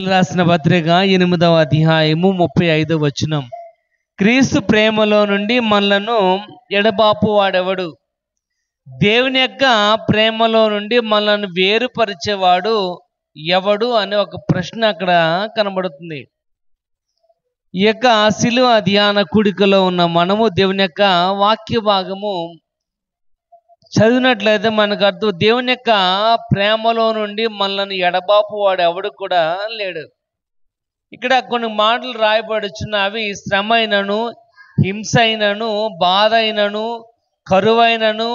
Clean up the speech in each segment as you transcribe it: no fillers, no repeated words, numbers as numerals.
రాసిన పత్రిక 8వ అధ్యాయము 35వ వచనం. క్రీస్తు ప్రేమలో నుండి మనలను ఎడబాపు వాడెవడు? దేవుని యొక్క ప్రేమలో నుండి మనలను వేరుపరిచేవాడు ఎవడు అనే ఒక ప్రశ్న అక్కడ కనబడుతుంది. ఈ యొక్క శిలువ ధ్యాన కూడికలో ఉన్న మనము దేవుని యొక్క వాక్య భాగము చదివినట్లయితే మనకు అర్థం, దేవుని యొక్క ప్రేమలో నుండి మనల్ని ఎడబాపు వాడు ఎవడు కూడా లేడు. ఇక్కడ కొన్ని మాటలు రాయబడుచున్న అవి శ్రమ అయినను, హింస అయినను, బాధ అయినను, కరువైనను,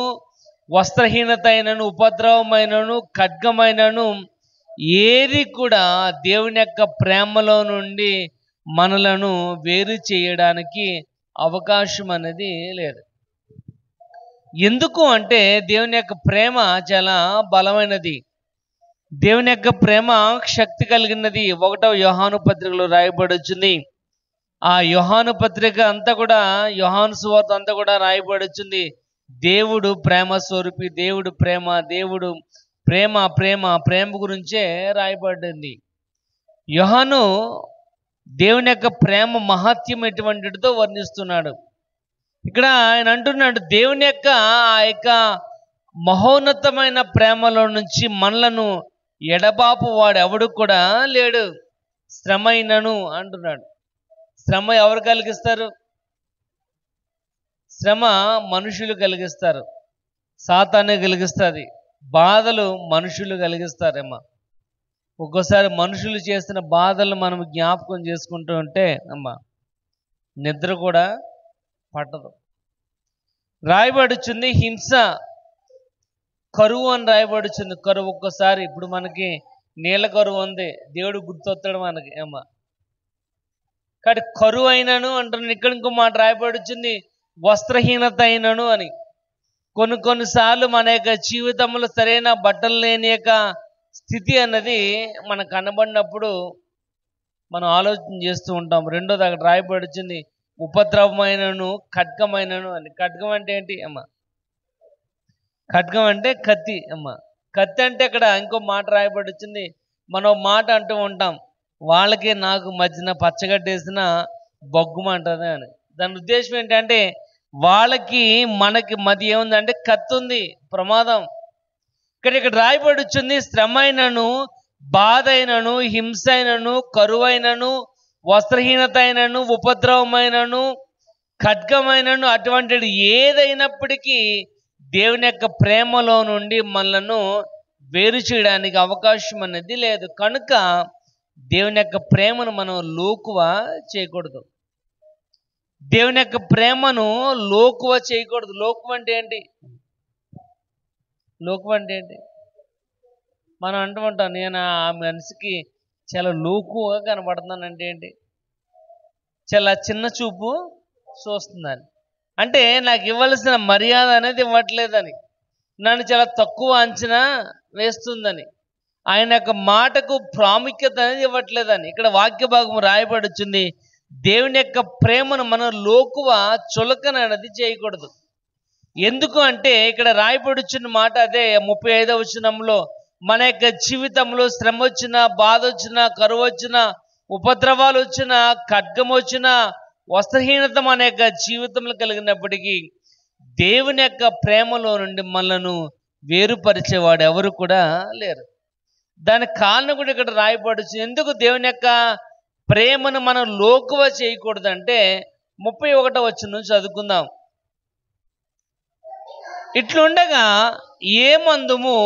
వస్త్రహీనత అయినను, ఉపద్రవమైనను, ఖడ్గమైనను ఏది కూడా దేవుని యొక్క ప్రేమలో నుండి మనలను వేరు చేయడానికి అవకాశం అనేది లేదు. ఎందుకు అంటే దేవుని యొక్క ప్రేమ చాలా బలమైనది. దేవుని యొక్క ప్రేమ శక్తి కలిగినది. 1వ యోహాను పత్రికలో రాయబడుచుంది. ఆ యోహాను పత్రిక అంతా కూడా, యోహాను సువార్త అంతా కూడా రాయబడుచుంది. దేవుడు ప్రేమ స్వరూపి, దేవుడు ప్రేమ, దేవుడు ప్రేమ ప్రేమ ప్రేమ గురించే రాయబడింది. యోహాను దేవుని యొక్క ప్రేమ మహత్యం ఎటువంటిదో వర్ణిస్తున్నాడు. ఇక్కడ ఆయన అంటున్నాడు, దేవుని యొక్క ఆ యొక్క మహోన్నతమైన ప్రేమలో నుంచి మనలను ఎడబాపు వాడు ఎవడు కూడా లేడు. శ్రమ అయినను అంటున్నాడు. శ్రమ ఎవరు కలిగిస్తారు? శ్రమ మనుషులు కలిగిస్తారు. సాతానే కలిగిస్తుంది. బాధలు మనుషులు కలిగిస్తారేమ్మా. ఒక్కోసారి మనుషులు చేసిన బాధలు మనం జ్ఞాపకం చేసుకుంటూ ఉంటే అమ్మా నిద్ర కూడా పట్టదు. రాయబడుచుంది హింస, కరువు అని రాయబడుచుంది. కరువు ఒక్కసారి ఇప్పుడు మనకి నీళ్ళ కరువు ఉంది, దేవుడు గుర్తొస్తాడు మనకి అమ్మా. కాబట్టి కరువు అయినను అంటున్నాను. ఇక్కడ ఇంకో మాట రాయబడుచుంది వస్త్రహీనత అయినను అని. కొన్నిసార్లు మన యొక్క జీవితంలో సరైన బట్టలు లేని యొక్క స్థితి అన్నది మనకు కనబడినప్పుడు మనం ఆలోచన చేస్తూ ఉంటాం. రెండోది అక్కడ రాయబడుచుంది ఉపద్రవమైనను, ఖడ్గమైనను అని. ఖడ్గం అంటే ఏంటి అమ్మ? ఖడ్గం అంటే కత్తి అమ్మ. కత్తి అంటే ఇక్కడ ఇంకో మాట రాయబడుచుంది. మనం మాట అంటూ ఉంటాం, వాళ్ళకి నాకు మధ్యన పచ్చగడ్డేసిన బొగ్గుమంటది అని. దాని ఉద్దేశం ఏంటంటే వాళ్ళకి మనకి మధ్య ఏముందంటే కత్తి ఉంది, ప్రమాదం. ఇక్కడ రాయబడుచుంది శ్రమ అయినను, బాధ అయినను, హింస అయినను, కరువైనను, వస్త్రహీనత అయినను, ఉపద్రవమైనను, ఖడ్గమైనను అటువంటిది ఏదైనప్పటికీ దేవుని యొక్క ప్రేమలో నుండి మనలను వేరు చేయడానికి అవకాశం అనేది లేదు. కనుక దేవుని యొక్క ప్రేమను మనం లోకువ చేయకూడదు. దేవుని యొక్క ప్రేమను లోకువ చేయకూడదు. లోకువ అంటే ఏంటి? లోకువ అంటే ఏంటి? మనం అంటూ ఉంటాం, నేను ఆ మనిషికి చాలా లోకువగా కనబడుతున్నానంటే ఏంటి? చాలా చిన్న చూపు చూస్తుందని. అంటే నాకు ఇవ్వాల్సిన మర్యాద అనేది ఇవ్వట్లేదని, నన్ను చాలా తక్కువ అంచనా వేస్తుందని, ఆయన యొక్క మాటకు ప్రాముఖ్యత అనేది ఇవ్వట్లేదని. ఇక్కడ వాక్య భాగం రాయబడుచుంది దేవుని యొక్క ప్రేమను మనం లోకువ చులకన అనేది చేయకూడదు. ఎందుకు అంటే ఇక్కడ రాయబడుచున్న మాట అదే 35వ వచనంలో, మన యొక్క జీవితంలో శ్రమ వచ్చినా, బాధ వచ్చినా, కరువు వచ్చినా, ఉపద్రవాలు వచ్చినా, ఖడ్గం వచ్చినా, వస్త్రహీనత మన యొక్క జీవితంలో కలిగినప్పటికీ దేవుని యొక్క ప్రేమలో నుండి మనలను వేరుపరిచేవాడు ఎవరు కూడా లేరు. దానికి కారణం కూడా ఇక్కడ రాయబడుచు. ఎందుకు దేవుని యొక్క ప్రేమను మనం లోకువ చేయకూడదంటే 31వ వచనం చదువుకుందాం. ఇట్లుండగా ఏమందుము,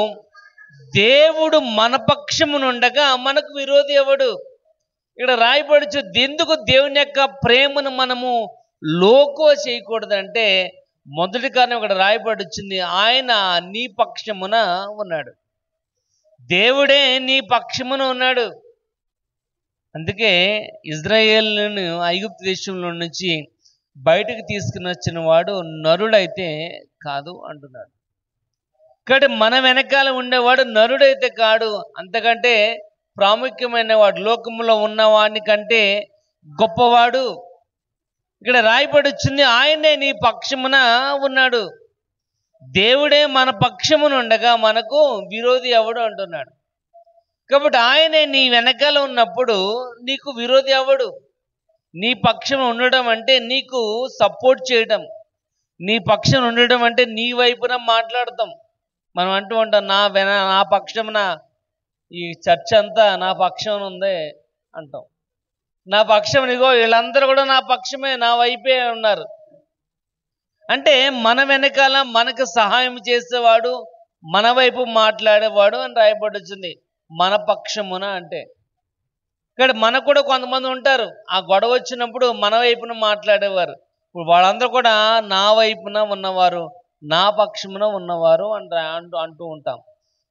దేవుడు మన పక్షమునుండగా మనకు విరోధి ఎవడు? ఇక్కడ రాయబడుచు. ఎందుకు దేవుని యొక్క ప్రేమను మనము లోకువ చేయకూడదంటే మొదటి కారణం ఇక్కడ రాయబడుచుంది, ఆయన నీ పక్షమున ఉన్నాడు. దేవుడే నీ పక్షమున ఉన్నాడు. అందుకే ఇజ్రాయేలును ఐగుప్తు దేశంలో నుంచి బయటకు తీసుకుని వచ్చిన వాడు నరుడైతే కాదు అంటున్నాడు. కాబట్టి మన వెనకాల ఉండేవాడు నరుడైతే కాడు, అంతకంటే ప్రాముఖ్యమైన వాడు, లోకంలో ఉన్నవాడి కంటే గొప్పవాడు. ఇక్కడ రాయబడుచుంది ఆయనే నీ పక్షమున ఉన్నాడు. దేవుడే మన పక్షమున ఉండగా మనకు విరోధి ఎవడు అంటున్నాడు. కాబట్టి ఆయనే నీ వెనకాల ఉన్నప్పుడు నీకు విరోధి ఎవడు? నీ పక్షం ఉండడం అంటే నీకు సపోర్ట్ చేయడం, నీ పక్షం ఉండడం అంటే నీ వైపున మాట్లాడతాం. మనం అంటూ ఉంటాం, నా పక్షమున ఈ చర్చ అంతా నా పక్షం ఉంది అంటాం. నా పక్షం ఇగో వీళ్ళందరూ కూడా నా పక్షమే, నా వైపే ఉన్నారు అంటే మన వెనకాల మనకు సహాయం చేసేవాడు, మన వైపు మాట్లాడేవాడు అని రాయబడుతుంది. మన పక్షమున అంటే ఇక్కడ మనకు కూడా కొంతమంది ఉంటారు, ఆ గొడవ వచ్చినప్పుడు మన వైపున మాట్లాడేవారు. ఇప్పుడు వాళ్ళందరూ కూడా నా వైపున ఉన్నవారు, నా పక్షమున ఉన్నవారు అంటూ ఉంటాం.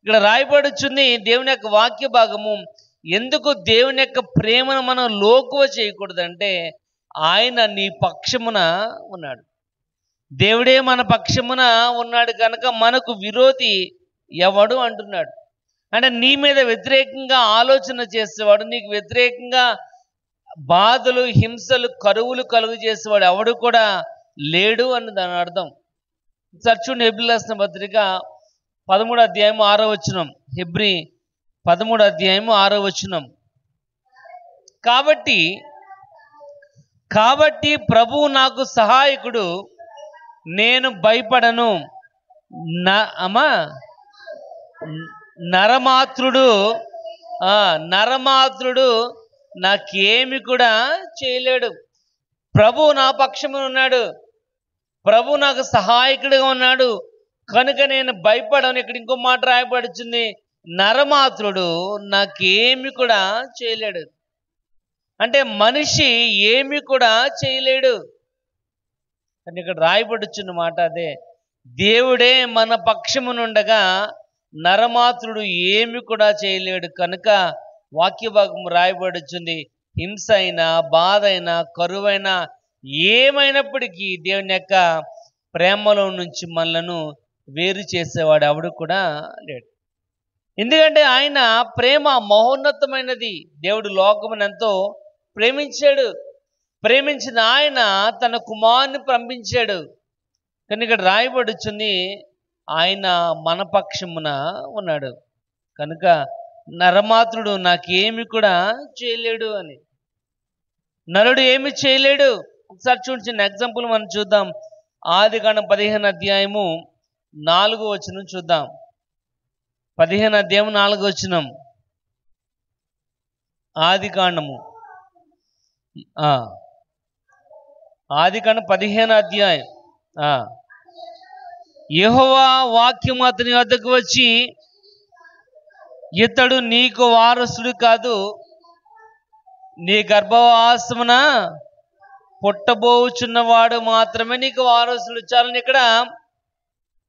ఇక్కడ రాయబడుచుంది దేవుని యొక్క వాక్య భాగము. ఎందుకు దేవుని యొక్క ప్రేమను మనం లోకువ చేయకూడదంటే ఆయన నీ పక్షమున ఉన్నాడు. దేవుడే మన పక్షమున ఉన్నాడు కనుక మనకు విరోధి ఎవడు అంటున్నాడు. అంటే నీ మీద వ్యతిరేకంగా ఆలోచన చేసేవాడు, నీకు వ్యతిరేకంగా బాధలు, హింసలు, కరువులు కలుగు చేసేవాడు ఎవడు కూడా లేడు అని దాని అర్థం. చూడండి, హెబ్రీ రాసిన పత్రిక 13వ అధ్యాయం 6వ వచనం. హెబ్రీ 13వ అధ్యాయం 6వ వచనం. కాబట్టి ప్రభువు నాకు సహాయకుడు, నేను భయపడను. నరమాత్రుడు నాకేమి కూడా చేయలేడు. ప్రభు నా పక్షమున ఉన్నాడు, ప్రభు నాకు సహాయకుడిగా ఉన్నాడు కనుక నేను భయపడను. ఇక్కడ ఇంకో మాట రాయబడుతుంది, నరమాత్రుడు నాకేమి కూడా చేయలేడు. అంటే మనిషి ఏమి కూడా చేయలేడు అని ఇక్కడ రాయబడుచున్న మాట అదే. దేవుడే మన పక్షమునుండగా నరమాత్రుడు ఏమి కూడా చేయలేడు కనుక వాక్య భాగం రాయబడుచుంది, హింస అయినా, బాధ అయినా, కరువైనా ఏమైనప్పటికీ దేవుని యొక్క ప్రేమలో నుంచి మనలను వేరు చేసేవాడు ఎవడు కూడా లేడు. ఎందుకంటే ఆయన ప్రేమ మహోన్నతమైనది. దేవుడు లోకమును ఎంతో ప్రేమించాడు. ప్రేమించిన ఆయన తన కుమారుని పంపించాడు. కానీ ఇక్కడ రాయబడుచుంది ఆయన మన పక్షమున ఉన్నాడు కనుక నరమాత్రుడు నాకేమి కూడా చేయలేడు అని. నరుడు ఏమి చేయలేడు. ఒకసారి చూసిన ఎగ్జాంపుల్ మనం చూద్దాం. ఆదికాండం 15వ అధ్యాయము 4వ వచనం చూద్దాం. 15వ అధ్యాయం 4వ వచనం. ఆదికాండము 15వ అధ్యాయం. యెహోవా వాక్యము అతని వద్దకు వచ్చి, ఇతడు నీకు వారసుడు కాదు, నీ గర్భవాసమున పుట్టబోచున్నవాడు మాత్రమే నీకు వారసుడు. చాలని ఇక్కడ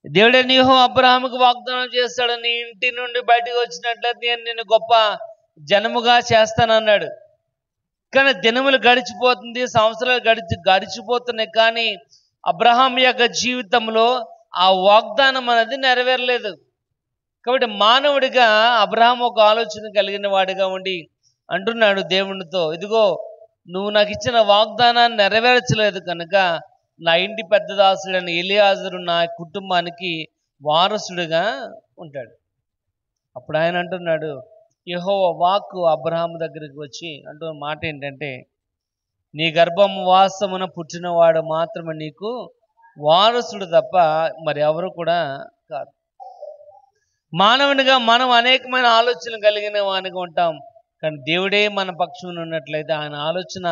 దేవుడే యెహోవా అబ్రహాముకు వాగ్దానం చేస్తాడు, నీ ఇంటి నుండి బయటకు వచ్చినట్లయితే నేను నిన్ను గొప్ప జనముగా చేస్తానన్నాడు. కానీ దినములు గడిచిపోతుంది, సంవత్సరాలు గడిచిపోతున్నాయి, కానీ అబ్రహాం యొక్క జీవితంలో ఆ వాగ్దానం అనేది నెరవేరలేదు. కాబట్టి మానవుడిగా అబ్రహాం ఒక ఆలోచన కలిగిన వాడిగా ఉండి అంటున్నాడు దేవునితో, ఇదిగో నువ్వు నాకు ఇచ్చిన వాగ్దానాన్ని నెరవేర్చలేదు కనుక నా ఇంటి పెద్ద దాసుడైన ఎలియాజరు నా కుటుంబానికి వారసుడిగా ఉంటాడు. అప్పుడు ఆయన అంటున్నాడు, యెహోవా వాక్కు అబ్రహాం దగ్గరికి వచ్చి అంటున్న మాట ఏంటంటే, నీ గర్భవాసమున పుట్టినవాడు మాత్రమే నీకు వారసుడు తప్ప మరి ఎవరు కూడా కాదు. మానవునిగా మనం అనేకమైన ఆలోచనలు కలిగిన వానిగా ఉంటాం, కానీ దేవుడే మన పక్షమున ఉన్నట్లయితే ఆయన ఆలోచన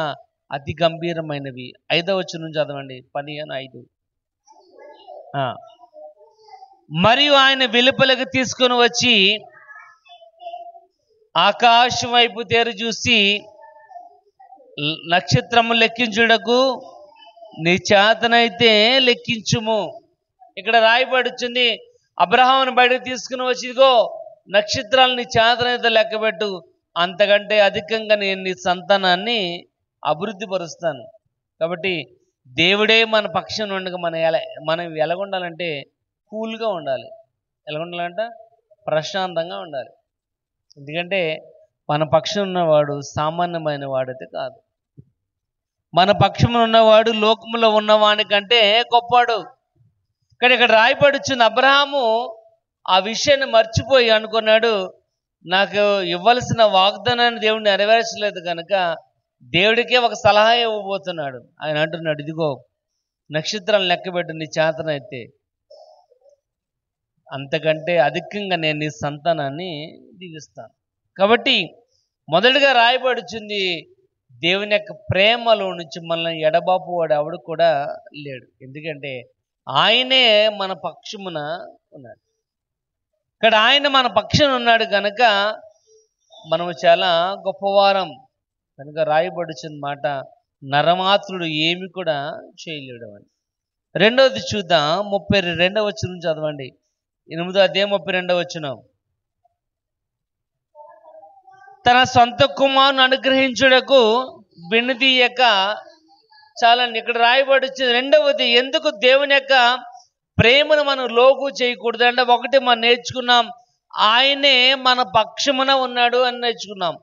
అతి గంభీరమైనవి. 5వ వచనం చదవండి, 15:5. మరియు ఆయన వెలుపలకు తీసుకొని వచ్చి ఆకాశం వైపు తేరు చూసి, నక్షత్రము లెక్కించుటకు నీ చేతనైతే లెక్కించుము. ఇక్కడ రాయబడుచుంది, అబ్రహామును బయటకు తీసుకుని వచ్చి, ఇదిగో నక్షత్రాలు నీ చేతనైతే లెక్కబెట్టు, అంతకంటే అధికంగా నేను నీ సంతానాన్ని అభివృద్ధి పరుస్తాను. కాబట్టి దేవుడే మన పక్షం ఉండగా మనం ఎలాగుండాలంటే కూల్గా ఉండాలి. ఎలాగుండాలంట? ప్రశాంతంగా ఉండాలి. ఎందుకంటే మన పక్షం ఉన్నవాడు సామాన్యమైన వాడైతే కాదు. మన పక్షమున ఉన్నవాడు లోకములో ఉన్నవానికంటే గొప్పవాడు. కానీ ఇక్కడ రాయబడుచున్న అబ్రహాము ఆ విషయాన్ని మర్చిపోయి అనుకున్నాడు, నాకు ఇవ్వాల్సిన వాగ్దానాన్ని దేవుడు నెరవేర్చలేదు కనుక దేవుడికే ఒక సలహా ఇవ్వబోతున్నాడు. ఆయన అంటున్నాడు, ఇదిగో నక్షత్రాలు లెక్కబెట్టు నీ చేతనైతే, అంతకంటే అధికంగా నేను నీ సంతానాన్ని దీవిస్తాను. కాబట్టి మొదటిగా రాయబడుచుంది, దేవుని యొక్క ప్రేమలో నుంచి మనల్ని ఎడబాపు వాడు ఎవడు కూడా లేడు. ఎందుకంటే ఆయనే మన పక్షమున ఉన్నాడు. ఇక్కడ ఆయన మన పక్షాన ఉన్నాడు కనుక మనము చాలా గొప్పవారం కనుక రాయబడుచున్న మాట, నరమాత్రుడు ఏమి కూడా చేయలేడు అని. రెండవది చూద్దాం, 32వ వచనం చదవండి. 8వ అధ్యాయం 32వ వచనం. తన సొంత కుమారుని అనుగ్రహించుటకు వెనుదీయక, చాలండి. ఇక్కడ రాయబడి రెండవది, ఎందుకు దేవుని యొక్క ప్రేమను మనం లోగు చేయకూడదు అంటే, ఒకటి మనం నేర్చుకున్నాం, ఆయనే మన పక్షమున ఉన్నాడు అని నేర్చుకున్నాం.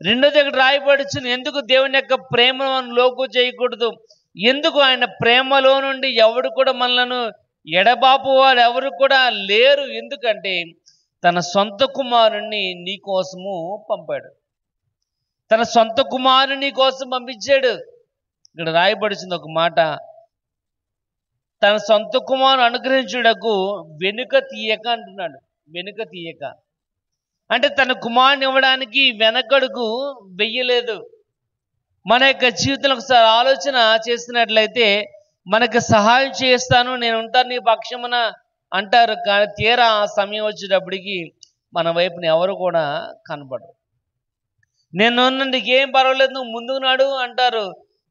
రెండోది ఇక్కడ రాయబడుచుంది, ఎందుకు దేవుని యొక్క ప్రేమను మనం లోగు చేయకూడదు, ఎందుకు ఆయన ప్రేమలో నుండి ఎవడు కూడా మనలను ఎడబాపు వారు ఎవరు కూడా లేరు. ఎందుకంటే తన సొంత కుమారుణ్ణి నీ కోసము పంపాడు. తన సొంత కుమారుని నీ కోసం పంపించాడు. ఇక్కడ రాయబడుచుంది ఒక మాట, తన సొంత కుమారుని అనుగ్రహించుటకు వెనుక తీయక అంటున్నాడు. వెనుక తీయక అంటే తన కుమారుని ఇవ్వడానికి వెనకడుగు వెయ్యలేదు. మన యొక్క జీవితంలో ఒకసారి ఆలోచన చేసినట్లయితే, మనకు సహాయం చేస్తాను, నేను ఉంటాను నీ పక్షమున అంటారు, కానీ తీరా ఆ సమయం వచ్చేటప్పటికి మన వైపుని ఎవరు కూడా కనపడరు. నేను నీకేం పర్వాలేదు, నువ్వు ముందుకు నాడు అంటారు.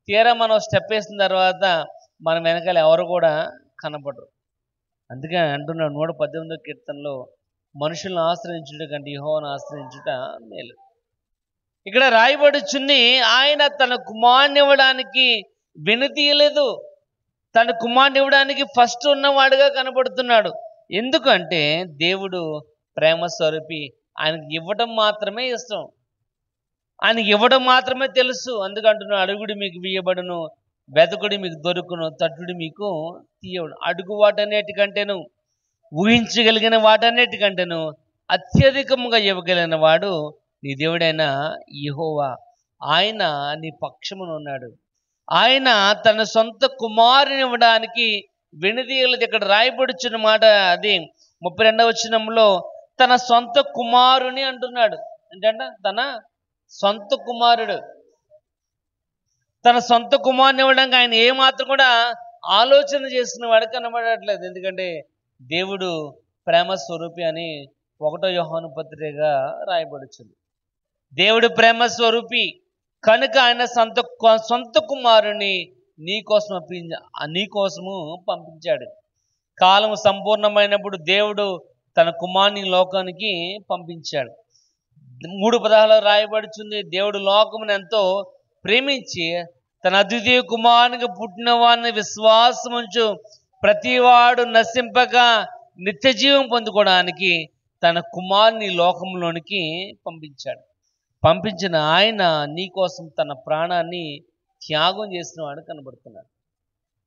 తీరా మనం స్టెప్ వేసిన తర్వాత మన వెనకాల ఎవరు కూడా కనపడరు. అందుకే అంటున్నాడు 118వ కీర్తనలో, మనుషులను ఆశ్రయించుట కంటే యెహోవాను ఆశ్రయించుట మేలు. ఇక్కడ రాయబడుచుంది, ఆయన తన కుమారుని ఇవ్వడానికి వెనుతీయలేదు. తన కుమారుని ఇవ్వడానికి ఫస్ట్ ఉన్నవాడుగా కనబడుతున్నాడు. ఎందుకంటే దేవుడు ప్రేమ స్వరూపి, ఆయనకి ఇవ్వడం మాత్రమే ఇష్టం, ఆయనకి ఇవ్వడం మాత్రమే తెలుసు. అందుకంటున్నాడు, అడుగుడి మీకు ఇయ్యబడును, వెతకుడి మీకు దొరుకును, తట్టుడి మీకు తీయబడును. అడుగు వాటన్నిటికంటేను, ఊహించగలిగిన వాటన్నిటికంటేను అత్యధికముగా ఇవ్వగలిగిన వాడు నీ దేవుడైన యెహోవా. ఆయన నీ పక్షమున ఉన్నాడు. ఆయన తన సొంత కుమారుని ఇవ్వడానికి వెనుదీయలేదు. ఇక్కడ రాయబడుచున్న మాట అది 32వ వచనంలో, తన సొంత కుమారుని అంటున్నాడు. ఏంటంటే తన సొంత కుమారుడు. తన సొంత కుమారుని ఇవ్వడానికి ఆయన ఏమాత్రం కూడా ఆలోచన చేసిన వాడు కనబడట్లేదు. ఎందుకంటే దేవుడు ప్రేమ స్వరూపి అని 1వ యోహాను పత్రికగా రాయబడుచుంది. దేవుడు ప్రేమ స్వరూపి కనుక ఆయన సొంత కుమారుని నీకోసము పంపించాడు. కాలం సంపూర్ణమైనప్పుడు దేవుడు తన కుమారుని లోకానికి పంపించాడు. 3:16 రాయబడుచుంది, దేవుడు లోకమును ఎంతో ప్రేమించి తన అద్వితీయ కుమారునికి పుట్టిన వారిని విశ్వాసముంచు ప్రతివాడు నశింపక నిత్య జీవం పొందుకోవడానికి తన కుమారుని లోకంలోనికి పంపించాడు. పంపించిన ఆయన నీకోసం తన ప్రాణాన్ని త్యాగం చేసిన వాడు కనబడుతున్నాడు.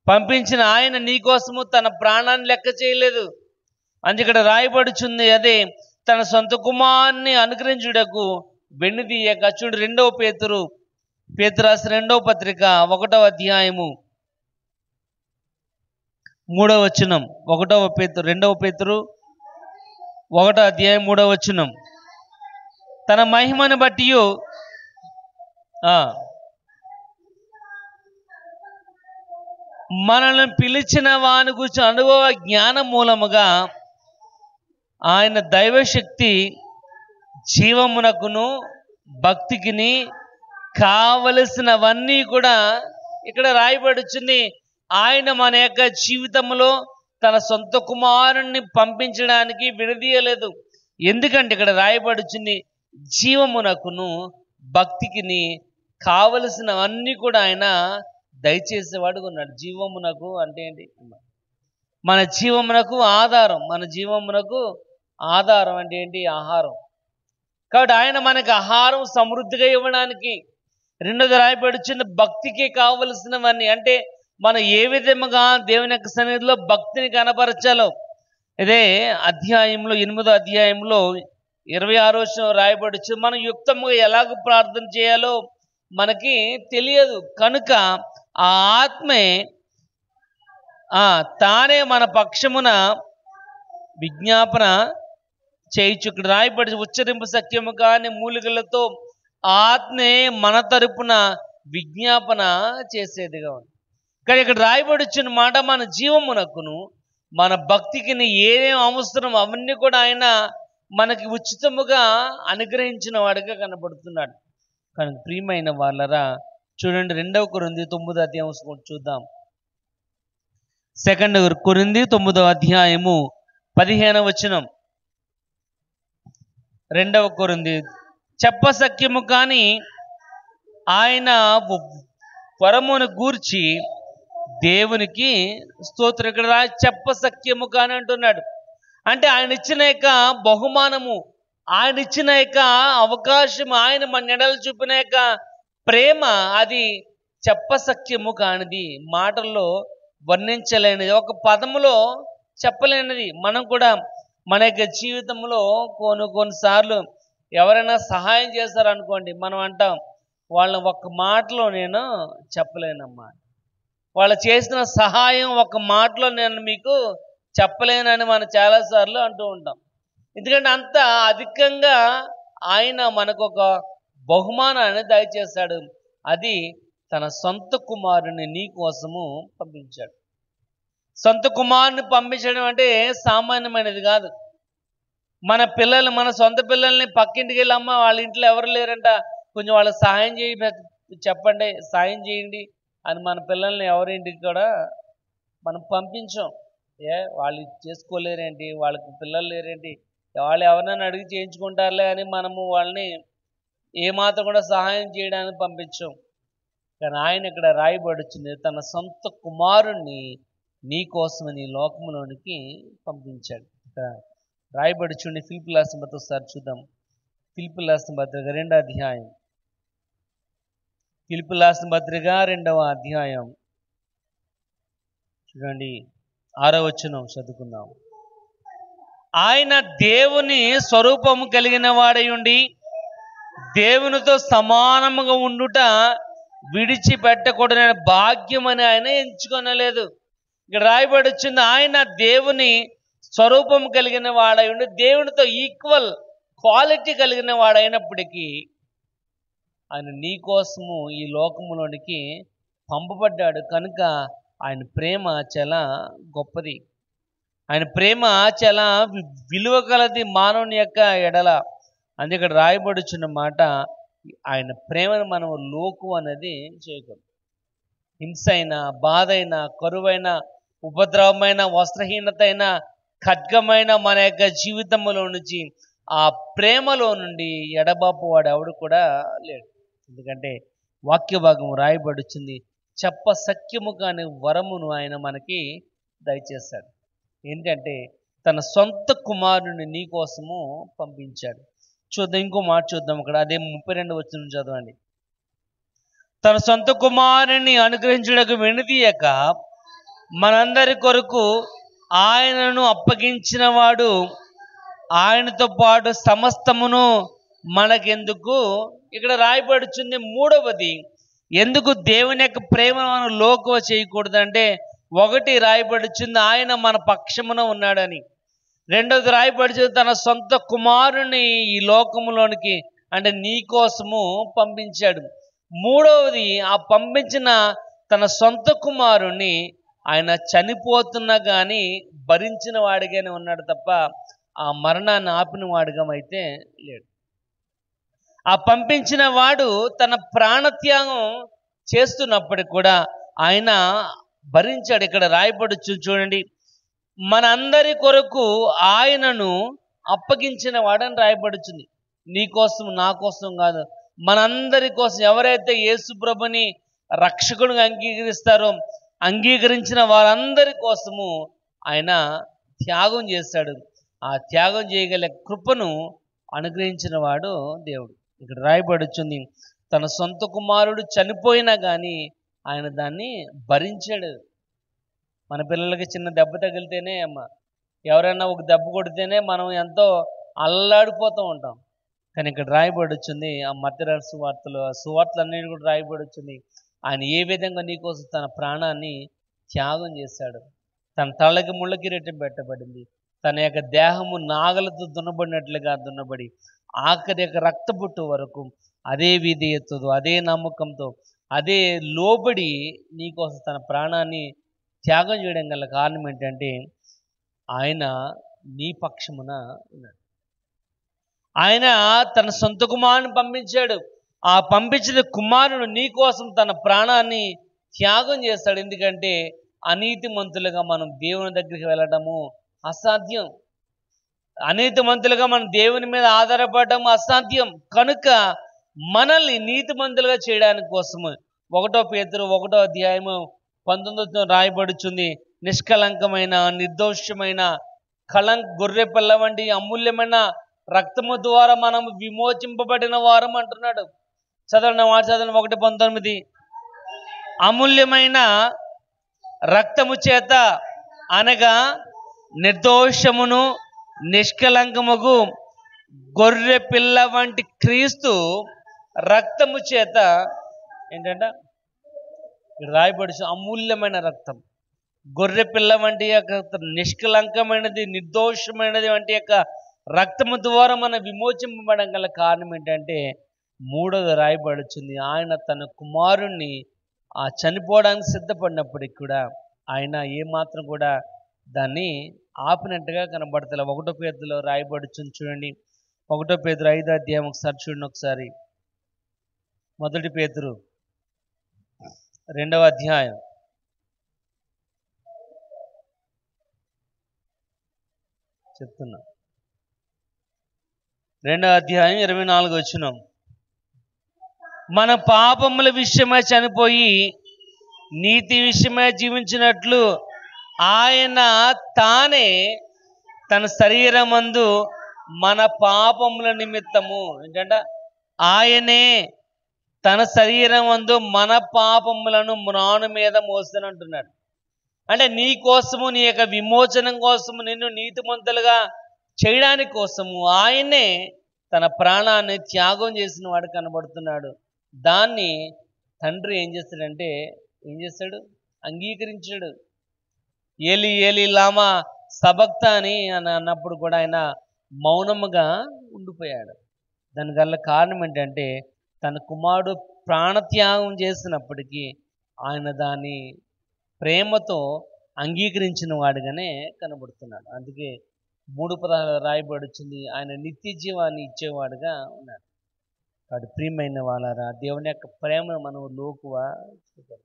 పంపించిన ఆయన నీకోసము తన ప్రాణాన్ని లెక్క చేయలేదు. అందుకే రాయబడుచుంది, అదే తన సొంత కుమారుని అనుగ్రహించుటకు వెనుదీయక. చూడు, 2వ పేతురు రాసిన 2వ పత్రిక 1వ అధ్యాయము 3వ వచనం. 2వ పేతురు 1వ అధ్యాయం 3వ వచనం. తన మహిమను బట్టి మనల్ని పిలిచిన వాని గురించి అనుభవ జ్ఞానం మూలముగా ఆయన దైవశక్తి జీవమునకును భక్తికిని కావలసినవన్నీ కూడా ఇక్కడ రాయబడుచుంది. ఆయన మన యొక్క జీవితంలో తన సొంత కుమారుణ్ణి పంపించడానికి విడదీయలేదు. ఎందుకంటే ఇక్కడ రాయబడుచుంది, జీవమునకును భక్తికిని కావలసినవన్నీ కూడా ఆయన దయచేసేవాడుగా ఉన్నాడు. జీవమునకు అంటే ఏంటి? మన జీవమునకు ఆధారం. మన జీవమునకు ఆధారం అంటే ఏంటి? ఆహారం. కాబట్టి ఆయన మనకు ఆహారం సమృద్ధిగా ఇవ్వడానికి. రెండోది రాయబడుచున్న భక్తికి కావలసినవన్నీ, అంటే మనం ఏ విధముగా దేవుని యొక్క సన్నిధిలో భక్తిని కనపరచాలో. ఇదే అధ్యాయంలో 8వ అధ్యాయంలో 26వ వచనం రాయబడచ్చు. మనం యుక్తముగా ఎలాగ ప్రార్థన చేయాలో మనకి తెలియదు కనుక ఆ ఆత్మే తానే మన పక్షమున విజ్ఞాపన చేయించు. ఇక్కడ రాయబడి ఉచ్చరింపు సఖ్యము కాని మూలికలతో ఆత్మే మన తరపున విజ్ఞాపన చేసేదిగా ఉంది. కానీ ఇక్కడ రాయబడిచ్చిన మాట మన జీవమునకును మన భక్తికి ఏమేమి అవసరం అవన్నీ కూడా ఆయన మనకి ఉచితముగా అనుగ్రహించిన వాడిగా కనబడుతున్నాడు. కానీ ప్రియమైన వాళ్ళరా చూడండి, 2 కొరింథీ 9వ అధ్యాయం చూద్దాం. 2 కొరింథీ 9వ అధ్యాయము 15వ వచనం. 2 కొరింథీ చెప్పసఖ్యము కానీ ఆయన వరమును గూర్చి దేవునికి స్తోత్రం. ఇక్కడ చెప్పసఖ్యము కానీ అంటున్నాడు. అంటే ఆయన ఇచ్చిన యొక్క బహుమానము, ఆయన ఇచ్చిన యొక్క అవకాశం, ఆయన మన ఎడల చూపిన యొక్క ప్రేమ అది చెప్పసఖ్యము కానిది, మాటల్లో వర్ణించలేనిది, ఒక పదములో చెప్పలేనిది. మనం కూడా మన యొక్క జీవితంలో కొన్నిసార్లు ఎవరైనా సహాయం చేశారనుకోండి, మనం అంటాం వాళ్ళని ఒక్క మాటలో నేను చెప్పలేనమ్మా, వాళ్ళు చేసిన సహాయం ఒక మాటలో నేను మీకు చెప్పలేనని మనం చాలాసార్లు అంటూ ఉంటాం. ఎందుకంటే అంత అధికంగా ఆయన మనకు ఒక బహుమానాన్ని దయచేశాడు. అది తన సొంత కుమారుని నీ కోసము పంపించాడు. సొంత కుమారుని పంపించడం అంటే సామాన్యమైనది కాదు. మన పిల్లలు, మన సొంత పిల్లల్ని పక్కింటికి వెళ్ళి, అమ్మ వాళ్ళ ఇంట్లో ఎవరు లేరంట, కొంచెం వాళ్ళకి సహాయం చెప్పండి, సాయం చేయండి అని మన పిల్లల్ని ఎవరింటికి కూడా మనం పంపించాం. వాళ్ళు చేసుకోలేరేంటి, వాళ్ళకి పిల్లలు లేరేంటి, వాళ్ళు ఎవరినైనా అడిగి చేయించుకుంటారులే అని మనము వాళ్ళని ఏమాత్రం కూడా సహాయం చేయడానికి పంపించాం. కానీ ఆయన ఇక్కడ రాయబడుచుంది, తన సొంత కుమారుణ్ణి నీ కోసమని లోకములోనికి పంపించాడు. రాయబడుచుండి ఫిలిప్పీ రాసిన పత్రిక ఒకసారి చూద్దాం. ఫిలిప్పీ రాసిన పత్రిక 2వ అధ్యాయం. ఫిలిప్పీ రాసిన పత్రిక 2వ అధ్యాయం చూడండి, 6వ వచనం చదువుకుందాం. ఆయన దేవుని స్వరూపము కలిగిన వాడై ఉండి దేవునితో సమానముగా ఉండుట విడిచిపెట్టకూడని భాగ్యం అని ఆయన ఎంచుకొనలేదు. ఇక్కడ రాయబడి వచ్చింది, ఆయన దేవుని స్వరూపం కలిగిన వాడై ఉండి దేవునితో ఈక్వల్ క్వాలిటీ కలిగిన వాడైనప్పటికీ ఆయన నీ కోసము ఈ లోకములోనికి పంపబడ్డాడు. కనుక ఆయన ప్రేమ చాలా గొప్పది, ఆయన ప్రేమ చాలా విలువ కలది మానవుని యొక్క ఎడల. అందుకే ఇక్కడ రాయబడుచున్న మాట, ఆయన ప్రేమను మనం లోకు అనేది చేయకూడదు. హింస అయినా, బాధ అయినా, కరువైన, ఉపద్రవమైన, వస్త్రహీనత అయినా, ఖడ్గమైన మన యొక్క జీవితంలో నుంచి ఆ ప్రేమలో నుండి ఎడబాపు వాడు ఎవడు కూడా లేడు. ఎందుకంటే వాక్య భాగం రాయబడుచుంది, చెప్పసఖ్యము కాని వరమును ఆయన మనకి దయచేశాడు. ఏంటంటే తన సొంత కుమారుని నీ కోసము పంపించాడు. చూద్దాం, ఇంకో మాట చూద్దాం. అక్కడ అదే 32వ వచనం చదవండి. తన సొంత కుమారుని అనుగ్రహించుటకు వెనుదీయక మనందరి కొరకు ఆయనను అప్పగించిన వాడు ఆయనతో పాటు సమస్తమును మనకెందుకు. ఇక్కడ రాయబడుచుంది మూడవది, ఎందుకు దేవుని యొక్క ప్రేమను మనం లోకువ చేయకూడదంటే, ఒకటి రాయబడుచుంది ఆయన మన పక్షమున ఉన్నాడని, రెండవది రాయబడుచుంది తన సొంత కుమారుని ఈ లోకములోనికి అంటే నీ కోసము పంపించాడు. మూడవది, ఆ పంపించిన తన సొంత కుమారుని ఆయన చనిపోతున్నా కానీ భరించిన వాడిగానే ఉన్నాడు తప్ప ఆ మరణాన్ని ఆపిన వాడిగా అయితే లేడు. ఆ పంపించిన వాడు తన ప్రాణత్యాగం చేస్తున్నప్పటికి కూడా ఆయన భరించాడు. ఇక్కడ రాయబడుచు చూడండి, మనందరి కొరకు ఆయనను అప్పగించిన వాడని రాయబడుచుంది. నీ కోసం నా కోసం కాదు, మనందరి కోసం. ఎవరైతే యేసు ప్రభుని రక్షకుడిగా అంగీకరిస్తారో అంగీకరించిన వారందరి కోసము ఆయన త్యాగం చేశాడు. ఆ త్యాగం చేయగల కృపను అనుగ్రహించిన వాడు దేవుడు. ఇక్కడ రాయబడుచుంది, తన సొంత కుమారుడు చనిపోయినా కానీ ఆయన దాన్ని భరించాడు. మన పిల్లలకి చిన్న దెబ్బ తగిలితేనే, ఎవరైనా ఒక దెబ్బ కొడితేనే మనం ఎంతో అల్లాడిపోతూ ఉంటాం. కానీ ఇక్కడ రాయబడి వచ్చింది ఆ మత్తయి సువార్తలన్నీ కూడా రాయబడి వచ్చింది. ఆయన ఏ విధంగా నీకోసం తన ప్రాణాన్ని త్యాగం చేశాడు. తన తలకి ముళ్ళ కిరీటం పెట్టబడింది. తన యొక్క దేహము నాగలతో దున్నబడినట్లుగా దున్నబడి ఆఖరి యొక్క రక్తబొట్టు వరకు అదే విధేయతతో, అదే నమ్మకంతో, అదే లోబడి నీకోసం తన ప్రాణాన్ని త్యాగం చేయడం గల కారణం ఏంటంటే ఆయన నీ పక్షమున ఉన్నాడు. ఆయన తన సొంత కుమారుని పంపించాడు. ఆ పంపించిన కుమారుడు నీ కోసం తన ప్రాణాన్ని త్యాగం చేస్తాడు. ఎందుకంటే అనీతిమంతులుగా మనం దేవుని దగ్గరికి వెళ్ళడము అసాధ్యం. అనీతిమంతులుగా మనం దేవుని మీద ఆధారపడడం అసాధ్యం. కనుక మనల్ని నీతిమంతులుగా చేయడానికి కోసము 1 పేతురు 1వ అధ్యాయము 19తో రాయబడుచుంది. నిష్కలంకమైన, నిర్దోషమైన, గొర్రె పిల్ల వంటి అమూల్యమైన రక్తము ద్వారా మనం విమోచింపబడిన వారం అంటున్నాడు. చదవండి, మాట చదవండి. 1:19 అమూల్యమైన రక్తము చేత అనగా నిర్దోషమును నిష్కలంకముకు గొర్రె పిల్ల వంటి క్రీస్తు రక్తము చేత ఏంటంట రాయబడి అమూల్యమైన రక్తం, గొర్రె పిల్ల వంటి యొక్క నిష్కలంకమైనది, నిర్దోషమైనది వంటి యొక్క రక్తము ద్వారా మనం విమోచింపబడం గల కారణం ఏంటంటే 3వది రాయబడుచుంది. ఆయన తన కుమారుణ్ణి చనిపోవడానికి సిద్ధపడినప్పటికి కూడా ఆయన ఏమాత్రం కూడా దాన్ని ఆపినట్టుగా కనబడతలే. 1 పేతురులో రాయబడుచుంది చూడండి. 1 పేతురు 5వ అధ్యాయం ఒకసారి చూడండి. ఒకసారి 1 పేతురు 2వ అధ్యాయం చెప్తున్నా. 2వ అధ్యాయం 24 వచనం. మన పాపముల విషయమై చనిపోయి నీతి విషయమై జీవించినట్లు ఆయన తానే తన శరీరమందు మన పాపముల నిమిత్తము ఏంటంట ఆయనే తన శరీరమందు మన పాపములను మ్రాను మీద మోస్తానంటున్నాడు. అంటే నీ కోసము, నీ యొక్క విమోచనం కోసము, నిన్ను నీతిమంతులుగా చేయడానికి కోసము ఆయనే తన ప్రాణాన్ని త్యాగం చేసిన వాడు కనబడుతున్నాడు. దాన్ని తండ్రి ఏం చేస్తాడు? అంగీకరించాడు. ఏలి ఏలి లామా సబక్తా అని అన్నప్పుడు కూడా ఆయన మౌనముగా ఉండిపోయాడు. దాని గల కారణం ఏంటంటే తన కుమారుడు ప్రాణత్యాగం చేసినప్పటికీ ఆయన దాన్ని ప్రేమతో అంగీకరించిన వాడుగానే కనబడుతున్నాడు. అందుకే 3 రాయబడుచుంది, ఆయన నిత్య జీవాన్ని ఇచ్చేవాడుగా ఉన్నాడు. కాబట్టి ప్రియమైన వాళ్ళారా, దేవుని యొక్క ప్రేమను మనం లోకువా చూడాలి.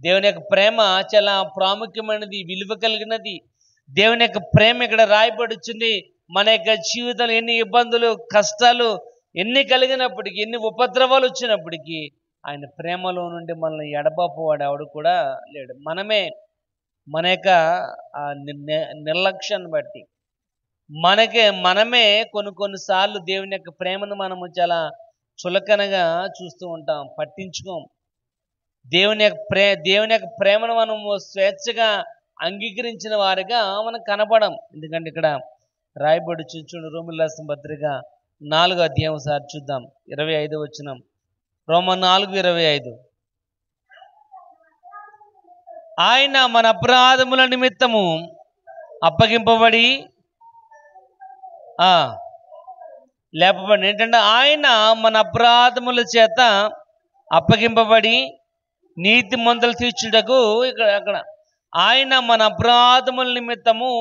దేవుని యొక్క ప్రేమ చాలా ప్రాముఖ్యమైనది, విలువ కలిగినది. దేవుని యొక్క ప్రేమ ఇక్కడ రాయబడుచుంది. మన యొక్క జీవితంలో ఎన్ని ఇబ్బందులు, కష్టాలు ఎన్ని కలిగినప్పటికీ, ఎన్ని ఉపద్రవాలు వచ్చినప్పటికీ ఆయన ప్రేమలో నుండి మనల్ని ఎడబాపువాడు ఎవడు కూడా లేడు. మనమే మన యొక్క నిర్లక్ష్యాన్ని బట్టి మనమే కొన్నిసార్లు దేవుని యొక్క ప్రేమను మనము చాలా చులకనగా చూస్తూ ఉంటాం, పట్టించుకోం. దేవుని యొక్క ప్రేమను మనము స్వేచ్ఛగా అంగీకరించిన వారిగా మనం కనపడం. ఎందుకంటే ఇక్కడ రాయబడి చూడు, రోమీయులకు రాసిన పత్రిక 4వ అధ్యాయం ఒకసారి చూద్దాం. 25వ వచనం. రోమా 4:25. ఆయన మన అపరాధముల నిమిత్తము అప్పగింపబడి లేపబడి ఏంటంటే ఆయన మన అపరాధముల చేత అప్పగింపబడి నీతిమంతులు తీర్చుటకు అక్కడ ఆయన మన అపరాధముల నిమిత్తము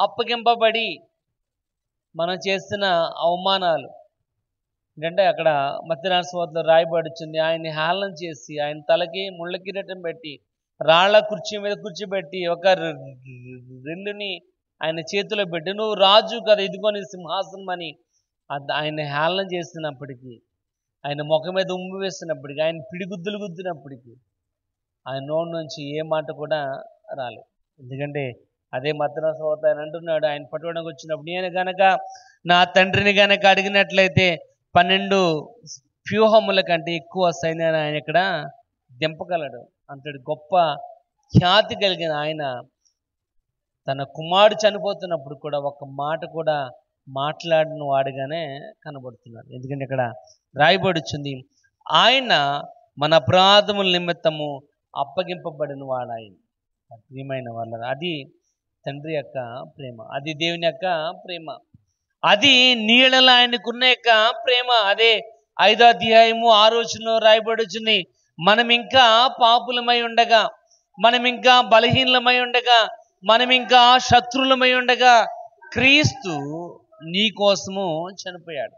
అప్పగింపబడి మనం చేస్తున్న అవమానాలు ఏంటంటే అక్కడ మత్తయి సువార్తలో రాయబడుచుంది. ఆయన్ని హేళన చేసి ఆయన తలకి ముళ్ళ కిరీటం పెట్టి రాళ్ల కుర్చీ మీద కూర్చోబెట్టి ఒక రెండుని ఆయన చేతిలో పెట్టి నువ్వు రాజు కదా, ఇదిగోని సింహాసనం అని ఆయన హేళన చేసినప్పటికీ, ఆయన ముఖం మీద ఉమ్మి వేసినప్పటికీ, ఆయన పిడిగుద్దులు గుద్దినప్పటికీ ఆయన నోటి నుంచి ఏ మాట కూడా రాలేదు. ఎందుకంటే అదే మత్తయి సువార్త ఆయన అంటున్నాడు, ఆయన పట్టుకోవడానికి వచ్చినప్పుడు నేను గనక నా తండ్రిని గనక అడిగినట్లయితే 12 వ్యూహముల కంటే ఎక్కువ సైన్యాన్ని ఆయన ఇక్కడ దింపగలడు. అంతటి గొప్ప ఖ్యాతి కలిగిన ఆయన తన కుమారుడు చనిపోతున్నప్పుడు కూడా ఒక మాట కూడా మాట్లాడిన వాడుగానే కనబడుతున్నాడు. ఎందుకంటే ఇక్కడ రాయబడుచుంది, ఆయన మన అపరాధముల నిమిత్తము అప్పగింపబడిన వాడాయి. ప్రియమైన వాళ్ళ, అది తండ్రి యొక్క ప్రేమ, అది దేవుని యొక్క ప్రేమ, అది నీడల ఆయనకున్న యొక్క ప్రేమ. అదే 5వ అధ్యాయము 6వ వచనంలో రాయబడుచుంది, మనం ఇంకా పాపులమై ఉండగా, మనం ఇంకా బలహీనమై ఉండగా, మనం ఇంకా శత్రులమై ఉండగా క్రీస్తు నీ కోసము చనిపోయాడు.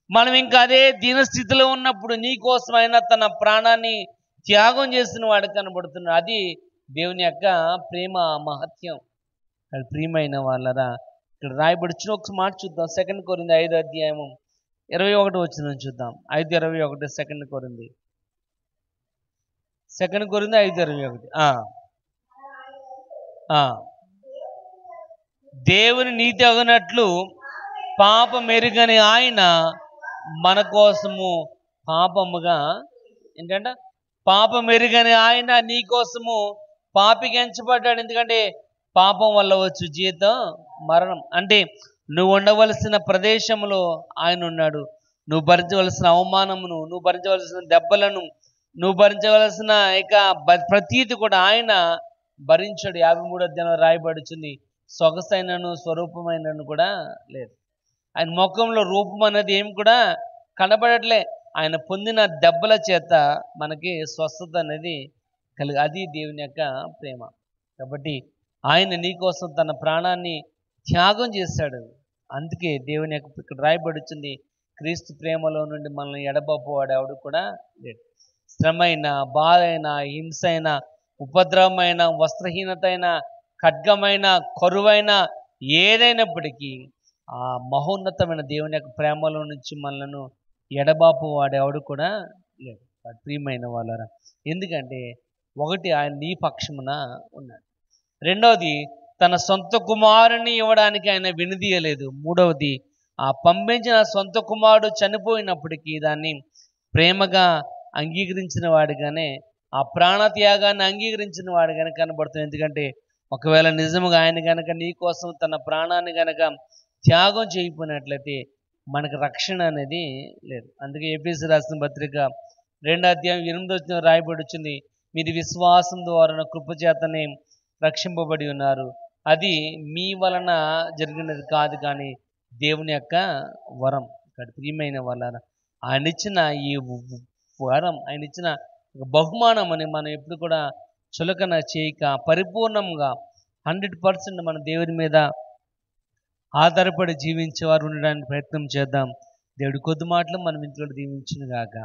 మనం ఇంకా అదే దీనస్థితిలో ఉన్నప్పుడు నీ కోసమైనా తన ప్రాణాన్ని త్యాగం చేసిన వాడు కనబడుతున్నాడు. అది దేవుని యొక్క ప్రేమ మహత్యం. అది ప్రియమైన వాళ్ళరా, ఇక్కడ రాయబడుచున్న ఒక మాట చూద్దాం. 2 కొరింథీ 5వ అధ్యాయము 21వ వచనం చూద్దాం. 5:21 2 కొరింథీ 5:21. దేవుని నీతి అగునట్లు పాపం ఎరుగని ఆయన మన కోసము పాపముగా, ఏంటంటే పాపం ఎరుగని ఆయన నీ కోసము పాపిగా ఎంచబడ్డాడు. ఎందుకంటే పాపం వల్ల వచ్చు జీతం మరణం. అంటే నువ్వు ఉండవలసిన ప్రదేశంలో ఆయన ఉన్నాడు. నువ్వు భరించవలసిన అవమానమును, నువ్వు భరించవలసిన దెబ్బలను, నువ్వు భరించవలసిన ఇక ప్రతీతి కూడా ఆయన భరించాడు. 53వ అధ్యాయంలో రాయబడుచుంది, సొగసైనను స్వరూపమైనను కూడా లేదు. ఆయన ముఖంలో రూపం అనేది ఏం కూడా కనబడట్లే. ఆయన పొందిన దెబ్బల చేత మనకి స్వస్థత అనేది అది దేవుని యొక్క ప్రేమ. కాబట్టి ఆయన నీ కోసం తన ప్రాణాన్ని త్యాగం చేశాడు. అందుకే దేవుని యొక్క ఇక్కడ రాయబడుచుంది, క్రీస్తు ప్రేమలో నుండి మనల్ని ఎడబాపువాడు ఎవడు కూడా లేడు. శ్రమైన, బాధ అయినా, హింస అయినా, ఉపద్రవమైన, వస్త్రహీనత అయినా, ఖడ్గమైన, కరువైన, ఏదైనప్పటికీ ఆ మహోన్నతమైన దేవుని యొక్క ప్రేమలో నుంచి మనలను ఎడబాపు వాడు ఎవడు కూడా లేడు. ప్రియమైన వాళ్ళరా, ఎందుకంటే ఒకటి, ఆయన నీ పక్షమున ఉన్నాడు. రెండవది, తన సొంత కుమారుని ఇవ్వడానికి ఆయన వినుదీయలేదు. మూడవది, ఆ పంపించిన సొంత కుమారుడు చనిపోయినప్పటికీ దాన్ని ప్రేమగా అంగీకరించిన వాడిగానే, ఆ ప్రాణత్యాగాన్ని అంగీకరించిన వాడిగానే కనబడుతుంది. ఎందుకంటే ఒకవేళ నిజముగా ఆయన కనుక నీ కోసం తన ప్రాణాన్ని కనుక త్యాగం చేయకపోయినట్లయితే మనకు రక్షణ అనేది లేదు. అందుకే ఎఫెసీయులకు రాసిన పత్రిక 2వ అధ్యాయం 8వ వచనం రాయబడుచుంది, మీరు విశ్వాసం ద్వారా కృపచేతనే రక్షింపబడి ఉన్నారు, అది మీ వలన జరిగినది కాదు కానీ దేవుని యొక్క వరం. ఇక్కడ ప్రియమైన వాళ్ళ, ఆయన ఇచ్చిన ఈ వరం, ఆయన ఇచ్చిన బహుమానం అని మనం ఎప్పుడు కూడా చులకన చేయక పరిపూర్ణంగా 100% మన దేవుని మీద ఆధారపడి జీవించేవారు ఉండడానికి ప్రయత్నం చేద్దాం. దేవుడి కొద్ది మాటలు మనం ఇంట్లో దీవించును గాక.